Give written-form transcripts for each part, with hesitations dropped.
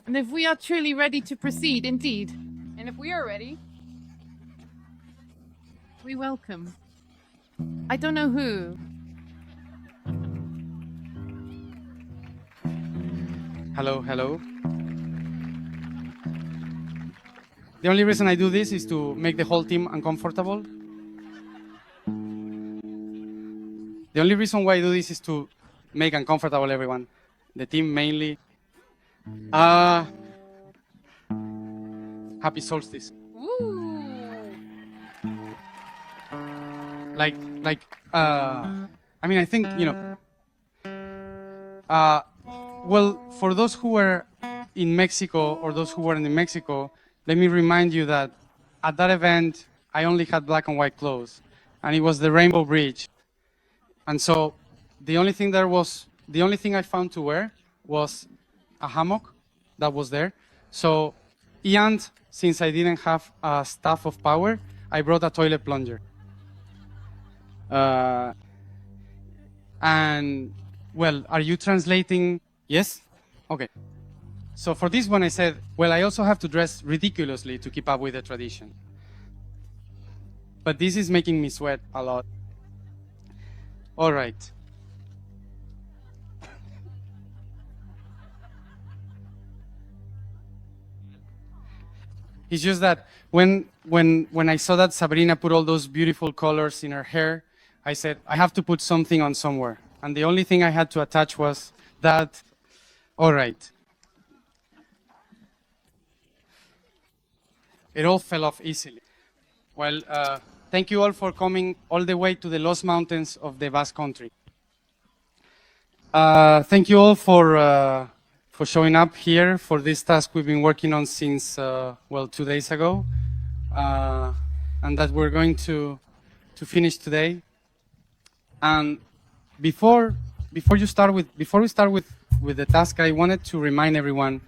And if we are truly ready to proceed, indeed, And if we are ready, we welcome. I don't know who. Hello, hello. The only reason I do this is to make the whole team uncomfortable. The only reason why I do this is to make uncomfortable everyone. The team mainly. Happy Solstice. woo! I mean, I think, well, for those who were in Mexico or those who weren't in Mexico, let me remind you that at that event, I only had black and white clothes, and it was the Rainbow Bridge. And so the only thing I found to wear was a hammock that was there. So, and since I didn't have a staff of power, I brought a toilet plunger. And, well, are you translating? Yes? Okay. So for this one, I said, well, I also have to dress ridiculously to keep up with the tradition. But this is making me sweat a lot. All right. It's just that when I saw that Sabrina put all those beautiful colors in her hair, I said, I have to put something on somewhere. And the only thing I had to attach was that. All right. It all fell off easily. Well, thank you all for coming all the way to the Lost Mountains of the Basque Country. Thank you all for showing up here for this task we've been working on since, 2 days ago, and that we're going to finish today. And before we start with the task, I wanted to remind everyone,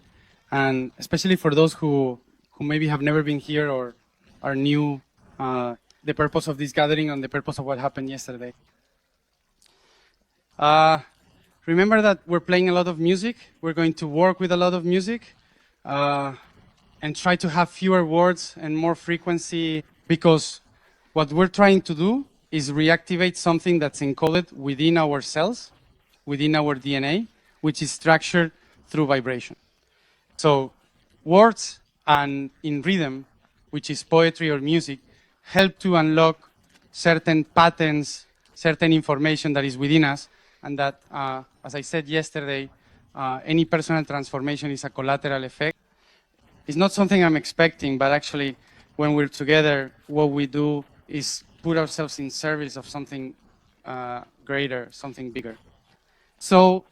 and especially for those who maybe have never been here or are new, the purpose of this gathering and the purpose of what happened yesterday. Remember that we're playing a lot of music. We're going to work with a lot of music and try to have fewer words and more frequency, because what we're trying to do is reactivate something that's encoded within our cells, within our DNA, which is structured through vibration. So words and in rhythm, which is poetry or music, help to unlock certain patterns, certain information that is within us, and that, as I said yesterday, any personal transformation is a collateral effect. It's not something I'm expecting, but actually, when we're together, what we do is put ourselves in service of something greater, something bigger. So,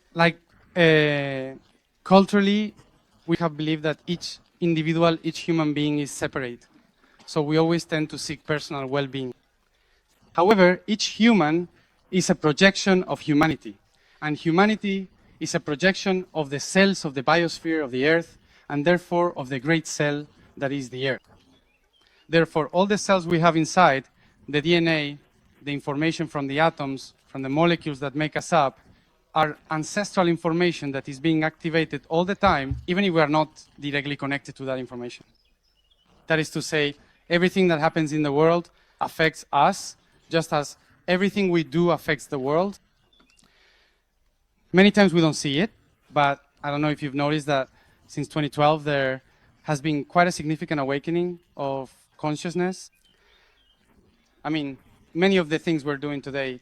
culturally, we have believed that each individual, each human being is separate. So we always tend to seek personal well-being. However, each human is a projection of humanity, and humanity is a projection of the cells of the biosphere of the Earth, and therefore of the great cell that is the Earth. Therefore, all the cells we have inside, the DNA, the information from the atoms, from the molecules that make us up, are ancestral information that is being activated all the time, even if we are not directly connected to that information. That is to say, everything that happens in the world affects us, just as everything we do affects the world. Many times we don't see it, but I don't know if you've noticed that since 2012 there has been quite a significant awakening of consciousness. I mean, many of the things we're doing today,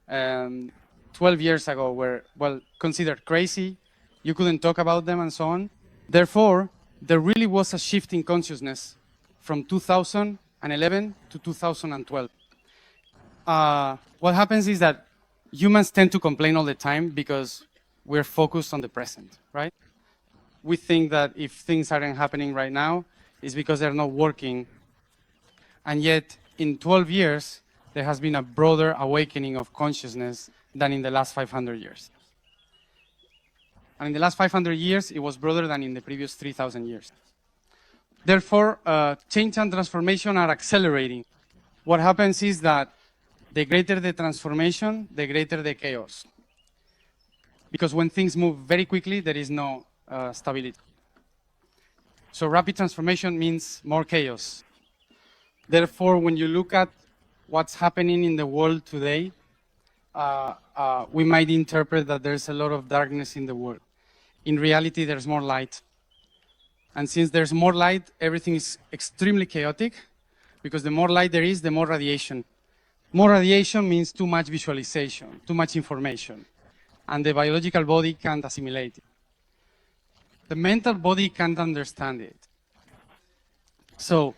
12 years ago were, well, considered crazy. You couldn't talk about them and so on. Therefore, there really was a shift in consciousness from 2011 to 2012. What happens is that humans tend to complain all the time because we're focused on the present, right? We think that if things aren't happening right now, it's because they're not working. And yet, in 12 years, there has been a broader awakening of consciousness than in the last 500 years. And in the last 500 years, it was broader than in the previous 3,000 years. Therefore, change and transformation are accelerating. What happens is that the greater the transformation, the greater the chaos. Because when things move very quickly, there is no stability. So rapid transformation means more chaos. Therefore, when you look at what's happening in the world today, we might interpret that there's a lot of darkness in the world. In reality, there's more light. And since there's more light, everything is extremely chaotic, because the more light there is, the more radiation. More radiation means too much visualization, too much information, and the biological body can't assimilate it. The mental body can't understand it. So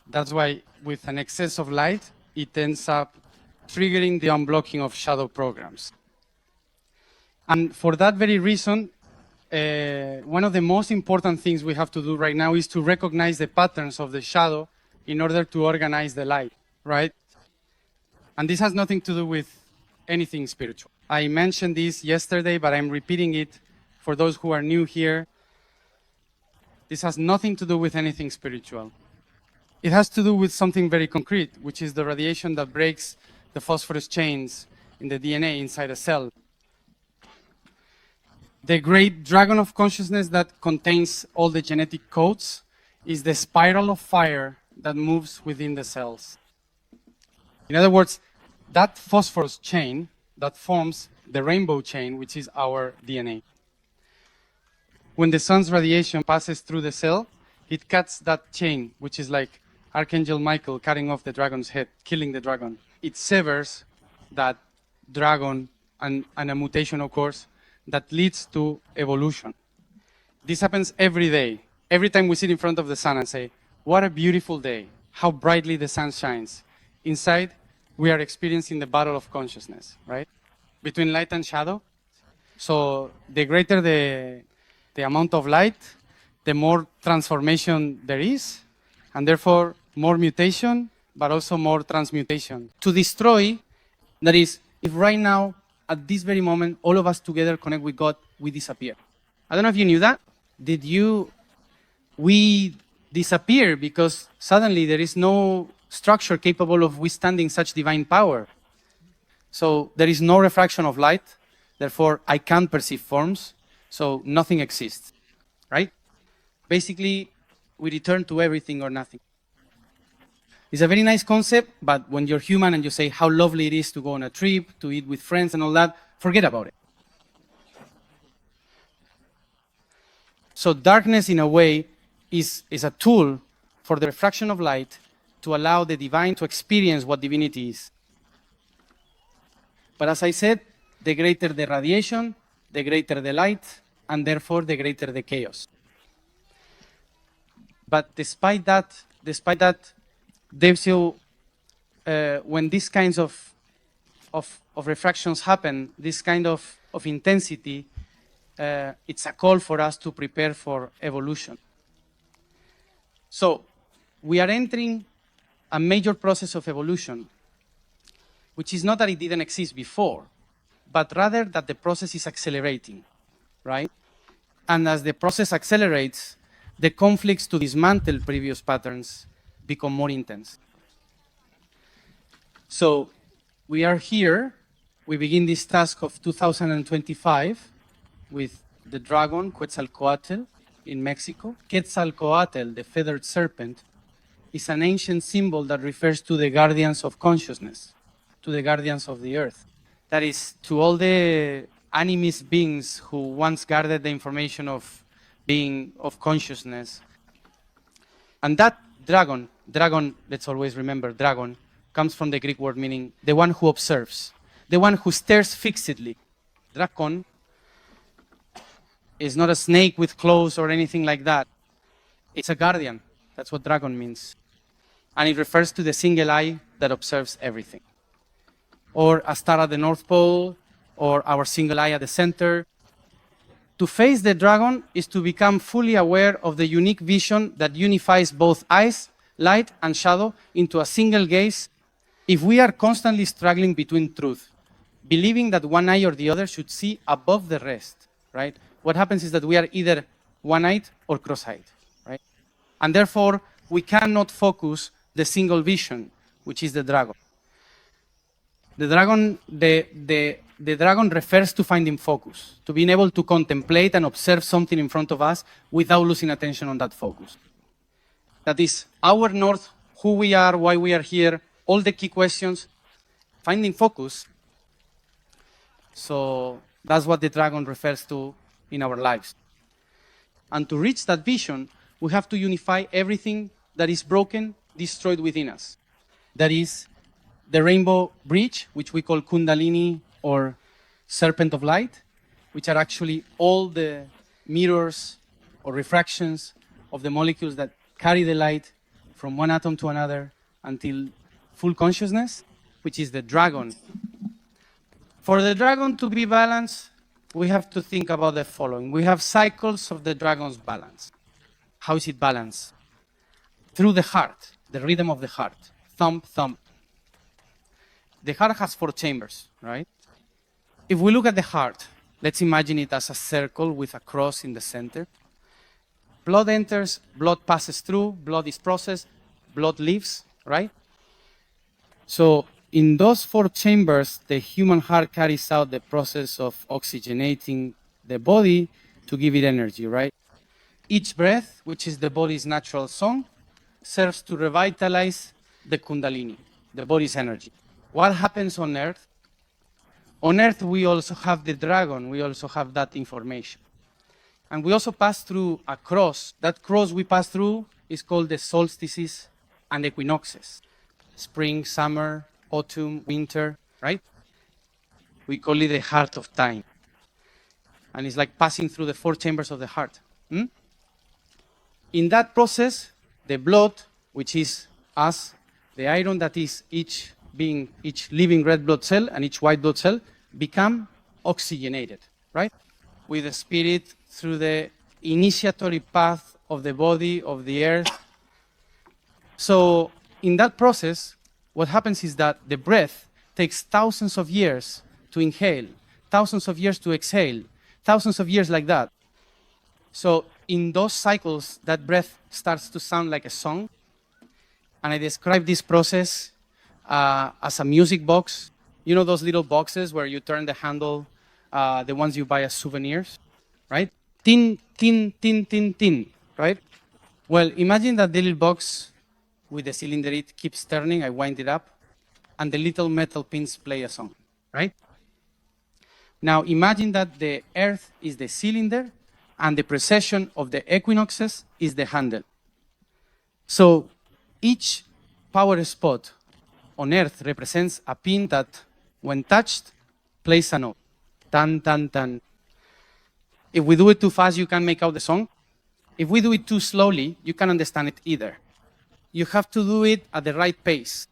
that's why with an excess of light, it ends up triggering the unblocking of shadow programs. And for that very reason, one of the most important things we have to do right now is to recognize the patterns of the shadow in order to organize the light, right? And this has nothing to do with anything spiritual. I mentioned this yesterday, but I'm repeating it for those who are new here. This has nothing to do with anything spiritual. It has to do with something very concrete, which is the radiation that breaks the phosphorus chains in the DNA inside a cell. The great dragon of consciousness that contains all the genetic codes is the spiral of fire that moves within the cells. In other words, that phosphorus chain that forms the rainbow chain, which is our DNA. When the sun's radiation passes through the cell, it cuts that chain, which is like Archangel Michael cutting off the dragon's head, killing the dragon. It severs that dragon and a mutation, of course, that leads to evolution. This happens every day. Every time we sit in front of the sun and say, what a beautiful day, how brightly the sun shines. Inside, we are experiencing the battle of consciousness, right? Between light and shadow. So the greater the amount of light, the more transformation there is, and therefore more mutation, but also more transmutation. To destroy, that is, if right now, at this very moment, all of us together connect with God, we disappear. I don't know if you knew that. We disappear because suddenly there is no structure capable of withstanding such divine power. So there is no refraction of light, therefore I can't perceive forms, so nothing exists, right? Basically, we return to everything or nothing. It's a very nice concept, but when you're human and you say how lovely it is to go on a trip, to eat with friends and all that, forget about it. So darkness, in a way, is a tool for the refraction of light to allow the divine to experience what divinity is. But as I said, the greater the radiation, the greater the light, and therefore the greater the chaos. But despite that, there's still, when these kinds of refractions happen, this kind of intensity, it's a call for us to prepare for evolution. So we are entering a major process of evolution, which is not that it didn't exist before, but rather that the process is accelerating, right? And as the process accelerates, the conflicts to dismantle previous patterns become more intense. So we are here. We begin this task of 2025 with the dragon, Quetzalcoatl, in Mexico. Quetzalcoatl, the feathered serpent, is an ancient symbol that refers to the guardians of consciousness, to the guardians of the earth. That is, to all the animist beings who once guarded the information of being of consciousness. And that dragon, let's always remember, dragon, comes from the Greek word meaning the one who observes, the one who stares fixedly. Drakon is not a snake with claws or anything like that. It's a guardian. That's what dragon means. And it refers to the single eye that observes everything. Or a star at the North Pole, or our single eye at the center. To face the dragon is to become fully aware of the unique vision that unifies both eyes, light and shadow into a single gaze. If we are constantly struggling between truth, believing that one eye or the other should see above the rest, right? What happens is that we are either one-eyed or cross-eyed, right? And therefore, we cannot focus the single vision, which is the dragon. The dragon, the the dragon refers to finding focus, to being able to contemplate and observe something in front of us without losing attention on that focus. That is our north, who we are, why we are here, all the key questions, finding focus. So that's what the dragon refers to in our lives. And to reach that vision, we have to unify everything that is broken, destroyed within us. That is the rainbow bridge, which we call Kundalini or serpent of light, which are actually all the mirrors or refractions of the molecules that carry the light from one atom to another until full consciousness, which is the dragon. For the dragon to be balanced, we have to think about the following. We have cycles of the dragon's balance. How is it balanced? Through the heart, the rhythm of the heart. Thump, thump. The heart has 4 chambers, right? If we look at the heart, let's imagine it as a circle with a cross in the center. Blood enters, blood passes through, blood is processed, blood leaves, right? So in those 4 chambers, the human heart carries out the process of oxygenating the body to give it energy, right? Each breath, which is the body's natural song, serves to revitalize the Kundalini, the body's energy. What happens on Earth? On Earth, we also have the dragon. We also have that information. And we also pass through a cross. That cross we pass through is called the solstices and equinoxes. Spring, summer, autumn, winter, right? We call it the heart of time. And it's like passing through the 4 chambers of the heart. In that process, the blood, which is us, the iron that is each living red blood cell and each white blood cell, become oxygenated, right? With the spirit through the initiatory path of the body, of the earth. So in that process, what happens is that the breath takes thousands of years to inhale, thousands of years to exhale, thousands of years like that. So in those cycles, that breath starts to sound like a song. And I describe this process as a music box. You know those little boxes where you turn the handle, the ones you buy as souvenirs, right? Tin, tin, tin, tin, tin, right? Well, imagine that the little box with the cylinder, it keeps turning, I wind it up, and the little metal pins play a song, right? Now imagine that the Earth is the cylinder and the precession of the equinoxes is the handle. So each power spot on Earth represents a pin that, when touched, plays a note. Tan, tan, tan. If we do it too fast, you can't make out the song. If we do it too slowly, you can't understand it either. You have to do it at the right pace.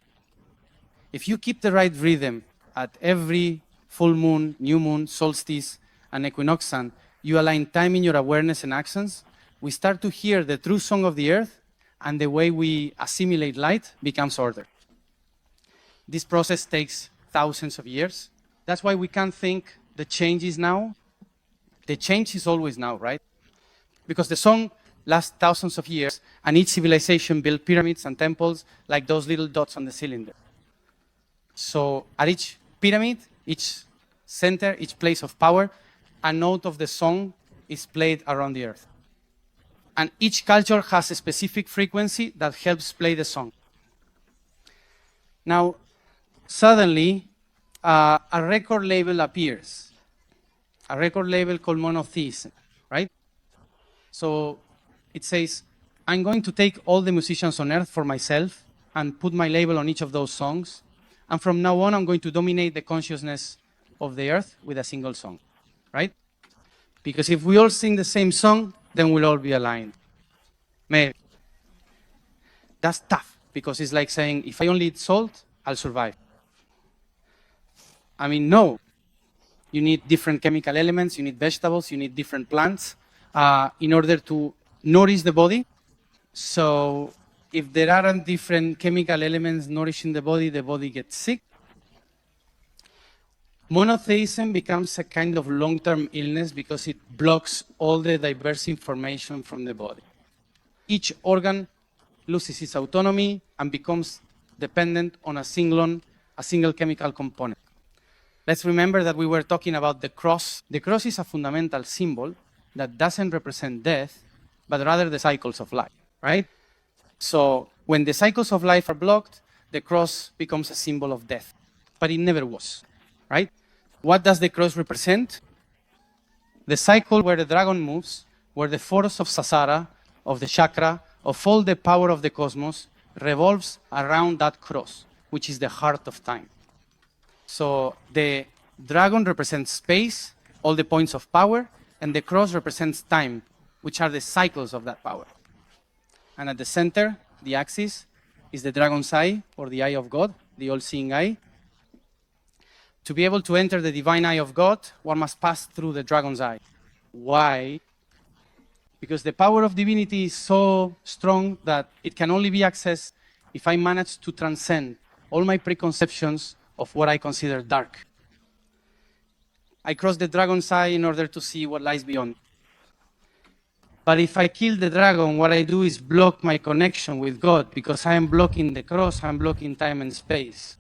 If you keep the right rhythm at every full moon, new moon, solstice, and equinox sun, you align time in your awareness and actions, we start to hear the true song of the earth, and the way we assimilate light becomes order. This process takes thousands of years. That's why we can't think the change is now. The change is always now, right? Because the song lasts thousands of years, and each civilization built pyramids and temples like those little dots on the cylinder. So at each pyramid, each center, each place of power, a note of the song is played around the earth. And each culture has a specific frequency that helps play the song. Now, suddenly, a record label appears. A record label called Monotheism, right? So it says, I'm going to take all the musicians on earth for myself and put my label on each of those songs. And from now on, I'm going to dominate the consciousness of the earth with a single song, right? Because if we all sing the same song, then we'll all be aligned. Maybe. That's tough, because it's like saying, if I only eat salt, I'll survive. I mean, no. You need different chemical elements, you need vegetables, you need different plants in order to nourish the body. So if there aren't different chemical elements nourishing the body gets sick. Monotheism becomes a kind of long-term illness because it blocks all the diverse information from the body. Each organ loses its autonomy and becomes dependent on a single chemical component. let's remember that we were talking about the cross. The cross is a fundamental symbol that doesn't represent death, but rather the cycles of life, right? So when the cycles of life are blocked, the cross becomes a symbol of death, but it never was, right? What does the cross represent? The cycle where the dragon moves, where the force of Sasara, of the chakra, of all the power of the cosmos revolves around that cross, which is the heart of time. So the dragon represents space, all the points of power, and the cross represents time, which are the cycles of that power. And at the center, the axis, is the dragon's eye, or the eye of God, the all-seeing eye. To be able to enter the divine eye of God, one must pass through the dragon's eye. Why? Because the power of divinity is so strong that it can only be accessed if I manage to transcend all my preconceptions of what I consider dark. I cross the dragon's eye in order to see what lies beyond. But if I kill the dragon, what I do is block my connection with God, because I am blocking the cross, I'm blocking time and space.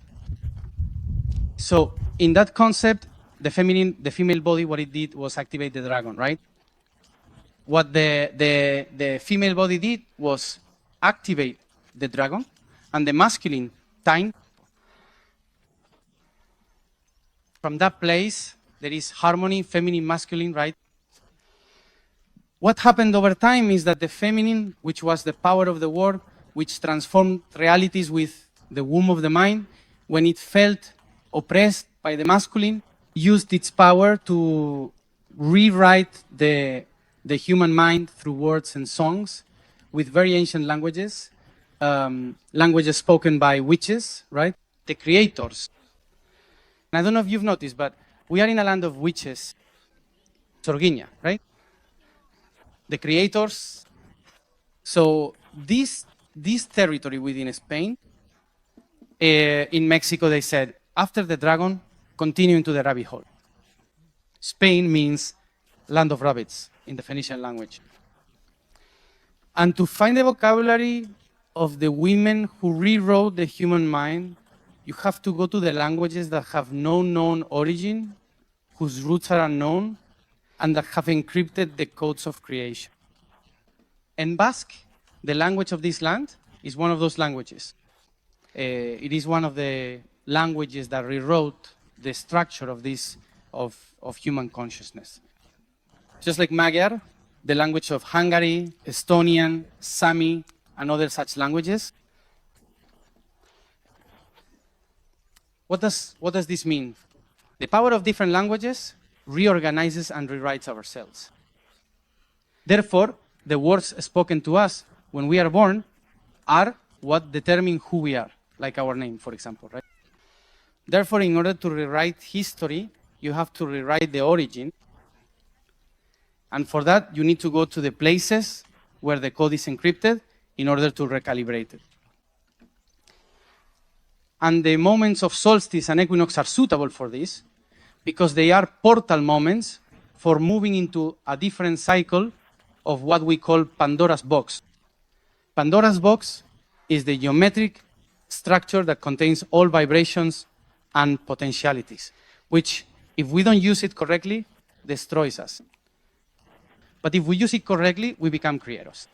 So in that concept, the female body, what it did was activate the dragon, right? What the female body did was activate the dragon, and the masculine, time. From that place, there is harmony, feminine, masculine, right? What happened over time is that the feminine, which was the power of the word, which transformed realities with the womb of the mind, when it felt oppressed by the masculine, used its power to rewrite the human mind through words and songs with very ancient languages, languages spoken by witches, right? The creators. And I don't know if you've noticed, but we are in a land of witches, Sorguiña, right? The creators. So this territory within Spain, in Mexico, they said, after the dragon, continue into the rabbit hole. Spain means land of rabbits in the Phoenician language. And to find the vocabulary of the women who rewrote the human mind, you have to go to the languages that have no known origin, whose roots are unknown, and that have encrypted the codes of creation. And Basque, the language of this land, is one of those languages. It is one of the languages that rewrote the structure of this, of human consciousness. Just like Magyar, the language of Hungary, Estonian, Sami, and other such languages. What does this mean? The power of different languages reorganizes and rewrites ourselves. Therefore, the words spoken to us when we are born are what determine who we are, like our name, for example, right? Therefore, in order to rewrite history, you have to rewrite the origin. And for that, you need to go to the places where the code is encrypted in order to recalibrate it. And the moments of solstice and equinox are suitable for this because they are portal moments for moving into a different cycle of what we call Pandora's box. Pandora's box is the geometric structure that contains all vibrations and potentialities, which, if we don't use it correctly, destroys us. But if we use it correctly, we become creators.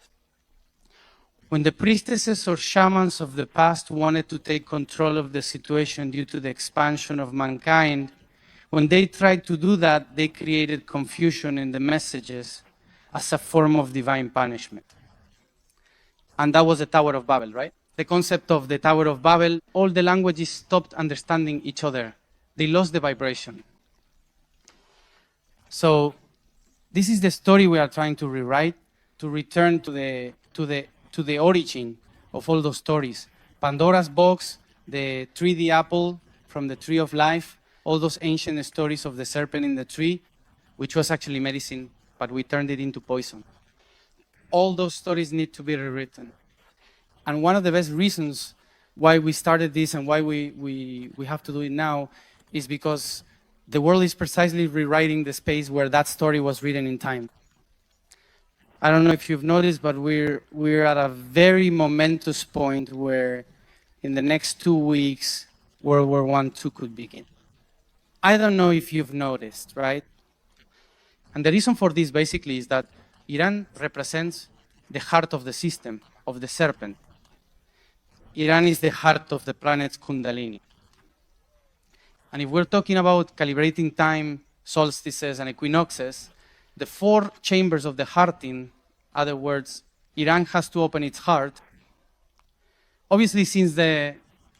When the priestesses or shamans of the past wanted to take control of the situation due to the expansion of mankind, when they tried to do that, they created confusion in the messages as a form of divine punishment. And that was the Tower of Babel, right? The concept of the Tower of Babel, all the languages stopped understanding each other. They lost the vibration. So this is the story we are trying to rewrite, to return to the origin of all those stories. Pandora's box, the 3D apple from the tree of life, all those ancient stories of the serpent in the tree, which was actually medicine, but we turned it into poison. All those stories need to be rewritten. And one of the best reasons why we started this and why we have to do it now is because the world is precisely rewriting the space where that story was written in time. I don't know if you've noticed, but we're at a very momentous point where in the next 2 weeks, World War I, II could begin. I don't know if you've noticed, right? And the reason for this basically is that Iran represents the heart of the system, of the serpent. Iran is the heart of the planet's Kundalini. And if we're talking about calibrating time, solstices, and equinoxes, the 4 chambers of the heart, in other words, Iran has to open its heart. Obviously, since the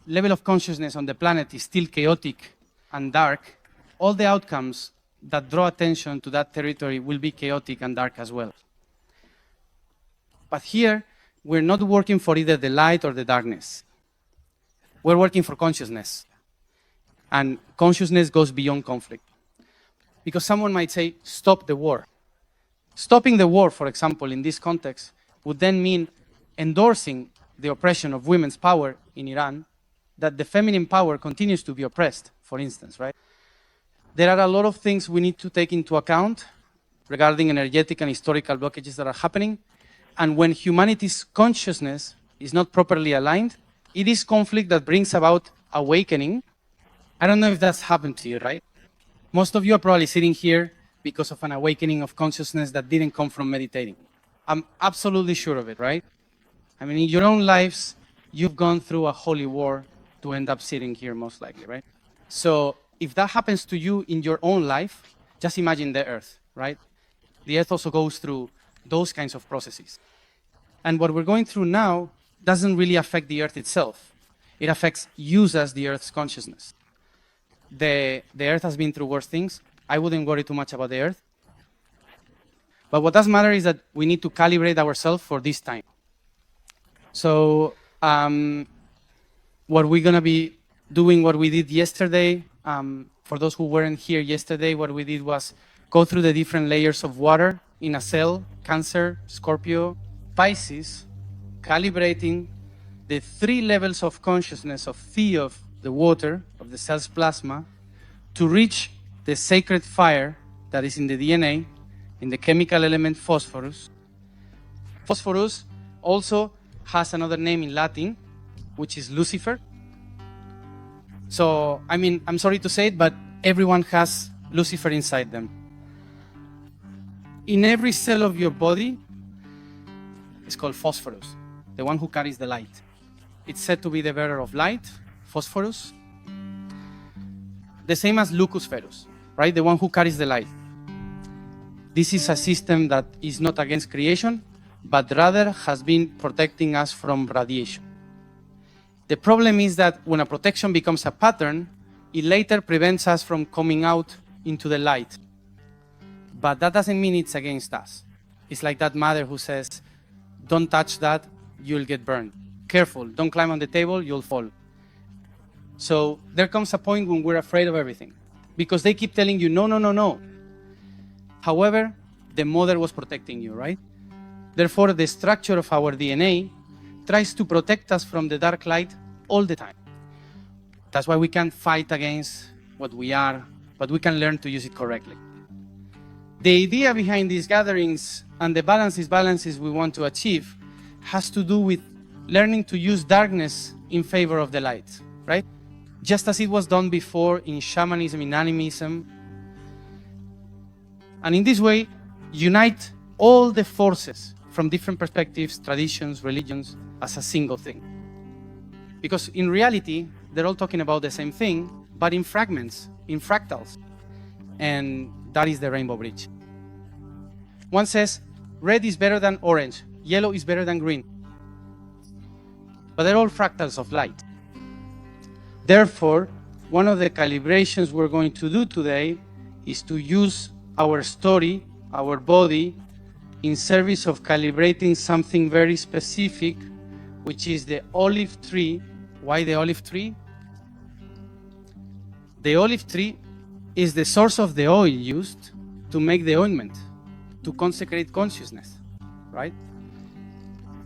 level of consciousness on the planet is still chaotic and dark, all the outcomes that draw attention to that territory will be chaotic and dark as well. But here, we're not working for either the light or the darkness. We're working for consciousness. And consciousness goes beyond conflict. Because someone might say, stop the war. Stopping the war, for example, in this context, would then mean endorsing the oppression of women's power in Iran, that the feminine power continues to be oppressed, for instance, right? There are a lot of things we need to take into account regarding energetic and historical blockages that are happening. And when humanity's consciousness is not properly aligned, it is conflict that brings about awakening. I don't know if that's happened to you, right? Most of you are probably sitting here because of an awakening of consciousness that didn't come from meditating. I'm absolutely sure of it, right? I mean, in your own lives, you've gone through a holy war to end up sitting here, most likely, right? So if that happens to you in your own life, just imagine the Earth, right? The Earth also goes through those kinds of processes. And what we're going through now doesn't really affect the Earth itself. It affects you as the Earth's consciousness. The Earth has been through worse things. I wouldn't worry too much about the Earth. But what does matter is that we need to calibrate ourselves for this time. So what we're going to be doing, what we did yesterday, for those who weren't here yesterday, what we did was go through the different layers of water in a cell: Cancer, Scorpio, Pisces, calibrating the 3 levels of consciousness of Theos, the water, of the cell's plasma, to reach the sacred fire that is in the DNA, in the chemical element phosphorus. Phosphorus also has another name in Latin, which is Lucifer. So, I mean, I'm sorry to say it, but everyone has Lucifer inside them. In every cell of your body, it's called phosphorus, the one who carries the light. It's said to be the bearer of light, phosphorus. The same as Lucus Ferus, right? The one who carries the light. This is a system that is not against creation, but rather has been protecting us from radiation. The problem is that when a protection becomes a pattern, it later prevents us from coming out into the light. But that doesn't mean it's against us. It's like that mother who says, don't touch that, you'll get burned. Careful, don't climb on the table, you'll fall. So there comes a point when we're afraid of everything, because they keep telling you, no, no, no, no. However, the mother was protecting you, right? Therefore, the structure of our DNA tries to protect us from the dark light all the time. That's why we can't fight against what we are, but we can learn to use it correctly. The idea behind these gatherings and the balances we want to achieve has to do with learning to use darkness in favor of the light, right? Just as it was done before in shamanism, in animism. And in this way, unite all the forces from different perspectives, traditions, religions, as a single thing. Because in reality, they're all talking about the same thing, but in fragments, in fractals. And that is the rainbow bridge. One says, red is better than orange, yellow is better than green. But they're all fractals of light. Therefore, one of the calibrations we're going to do today is to use our story, our body, in service of calibrating something very specific, which is the olive tree. Why the olive tree? The olive tree is the source of the oil used to make the ointment, to consecrate consciousness, right?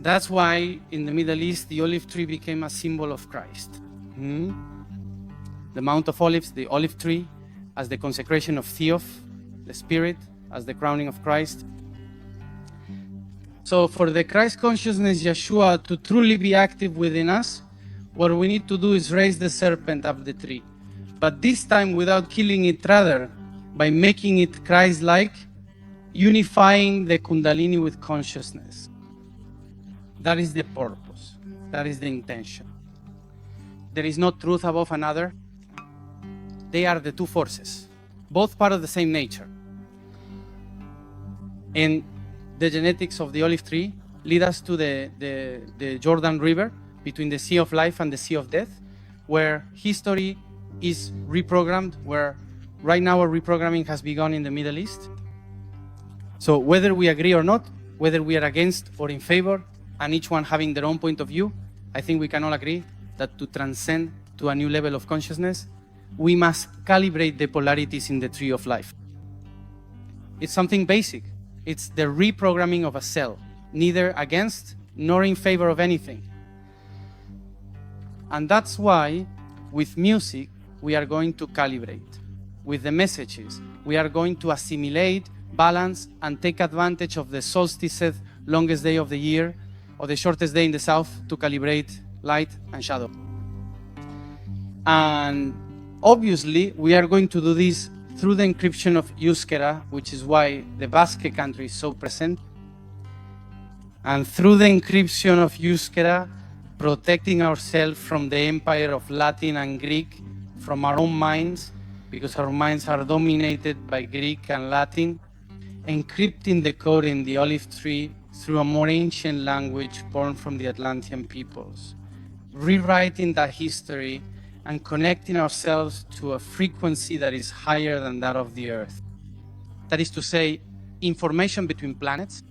That's why in the Middle East, the olive tree became a symbol of Christ. The Mount of Olives, the olive tree, as the consecration of Theos, the Spirit, as the crowning of Christ. So for the Christ consciousness, Yeshua, to truly be active within us, what we need to do is raise the serpent up the tree. but this time without killing it, rather by making it Christ-like, unifying the Kundalini with consciousness. That is the purpose. That is the intention. There is no truth above another. They are the two forces, both part of the same nature. And the genetics of the olive tree lead us to the Jordan River, between the Sea of Life and the Sea of Death, where history is reprogrammed, where right now our reprogramming has begun in the Middle East. So whether we agree or not, whether we are against or in favor, and each one having their own point of view, I think we can all agree that to transcend to a new level of consciousness, we must calibrate the polarities in the tree of life. It's something basic. It's the reprogramming of a cell, neither against nor in favor of anything. And that's why, with music, we are going to calibrate. With the messages, we are going to assimilate, balance, and take advantage of the solstice, longest day of the year, or the shortest day in the south, to calibrate light and shadow. And obviously, we are going to do this through the encryption of Euskera, which is why the Basque country is so present. And through the encryption of Euskera, protecting ourselves from the empire of Latin and Greek, from our own minds, because our minds are dominated by Greek and Latin, encrypting the code in the olive tree through a more ancient language born from the Atlantean peoples, rewriting that history and connecting ourselves to a frequency that is higher than that of the Earth. That is to say, information between planets.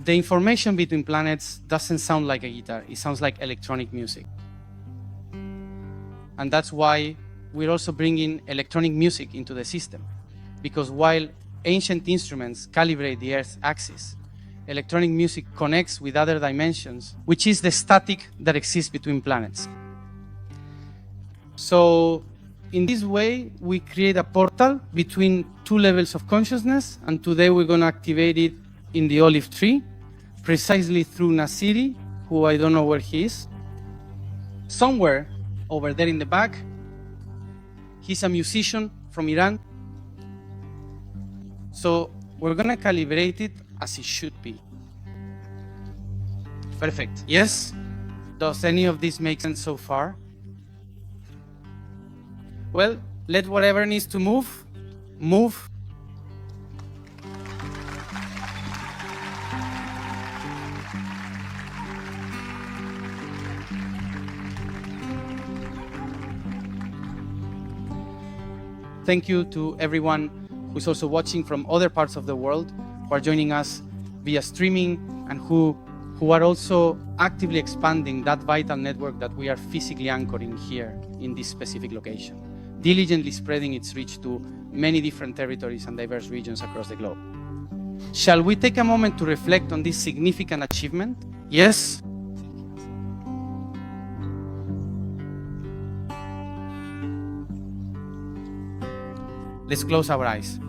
The information between planets doesn't sound like a guitar, it sounds like electronic music. And that's why we're also bringing electronic music into the system. Because while ancient instruments calibrate the Earth's axis, electronic music connects with other dimensions, which is the static that exists between planets. So in this way, we create a portal between two levels of consciousness, and today we're going to activate it in the olive tree, precisely through Nasiri, who I don't know where he is. Somewhere over there in the back, he's a musician from Iran. So we're going to calibrate it as it should be. Perfect. Yes? Does any of this make sense so far? Well, let whatever needs to move, move. Thank you to everyone who's also watching from other parts of the world, who are joining us via streaming, and who are also actively expanding that vital network that we are physically anchoring here in this specific location, diligently spreading its reach to many different territories and diverse regions across the globe. Shall we take a moment to reflect on this significant achievement? Yes? Let's close our eyes.